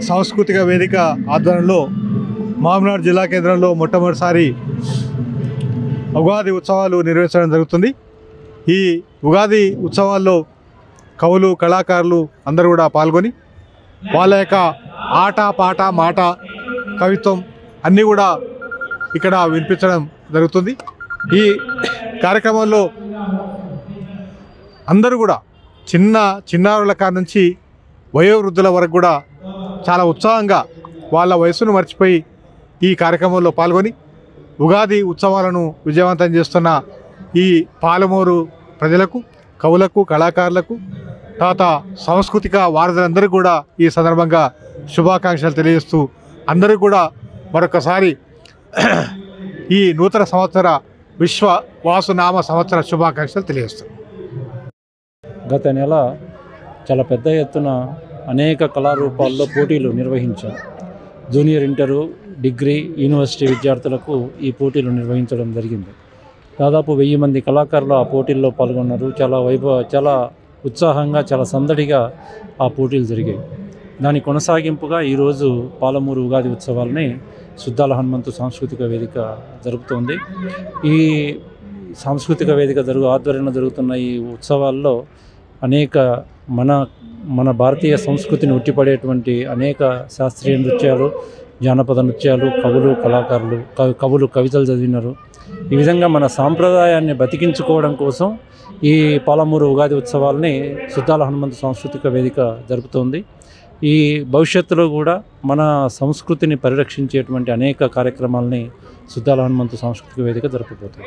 సాంస్కృతిక వేదిక ఆధ్వర్యంలో మామనాడు జిల్లా కేంద్రంలో మొట్టమొదటిసారి ఉగాది ఉత్సవాలు నిర్వహించడం జరుగుతుంది. ఈ ఉగాది ఉత్సవాల్లో కవులు, కళాకారులు అందరూ కూడా పాల్గొని వాళ్ళ యొక్క ఆట, పాట, మాట, కవిత్వం అన్నీ కూడా ఇక్కడ వినిపించడం జరుగుతుంది. ఈ కార్యక్రమంలో అందరూ కూడా చిన్నారుల కాడ నుంచి వయోవృద్ధుల వరకు కూడా చాలా ఉత్సాహంగా వాళ్ళ వయసును మర్చిపోయి ఈ కార్యక్రమంలో పాల్గొని ఉగాది ఉత్సవాలను విజయవంతం చేస్తున్న ఈ పాలమూరు ప్రజలకు, కవులకు, కళాకారులకు, తర్వాత సాంస్కృతిక వారధులందరికీ కూడా ఈ సందర్భంగా శుభాకాంక్షలు తెలియజేస్తూ అందరూ కూడా మరొకసారి ఈ నూతన సంవత్సర విశ్వ వాసునామ సంవత్సర శుభాకాంక్షలు తెలియజేస్తాం. గత నెల చాలా పెద్ద ఎత్తున అనేక కళారూపాల్లో పోటీలు నిర్వహించాం. జూనియర్ ఇంటరు, డిగ్రీ, యూనివర్సిటీ విద్యార్థులకు ఈ పోటీలు నిర్వహించడం జరిగింది. దాదాపు 1000 మంది కళాకారులు ఆ పోటీల్లో పాల్గొన్నారు. చాలా ఉత్సాహంగా, చాలా సందడిగా ఆ పోటీలు జరిగాయి. దాని కొనసాగింపుగా ఈరోజు పాలమూరు ఉగాది ఉత్సవాలని సుద్దాల హనుమంతు సాంస్కృతిక వేదిక జరుపుతోంది. ఈ సాంస్కృతిక వేదిక ఆధ్వర్యంలో జరుగుతున్న ఈ ఉత్సవాల్లో అనేక మన భారతీయ సంస్కృతిని ఉట్టిపడేటువంటి అనేక శాస్త్రీయ నృత్యాలు, జానపద నృత్యాలు, కవులు కవితలు చదివినారు. ఈ విధంగా మన సాంప్రదాయాన్ని బతికించుకోవడం కోసం ఈ పాలమూరు ఉగాది ఉత్సవాలని సుద్దాల హనుమంతు సాంస్కృతిక వేదిక జరుపుతోంది. ఈ భవిష్యత్తులో కూడా మన సంస్కృతిని పరిరక్షించేటువంటి అనేక కార్యక్రమాలని సుద్దాల హనుమంతు సాంస్కృతిక వేదిక జరుపుతోంది.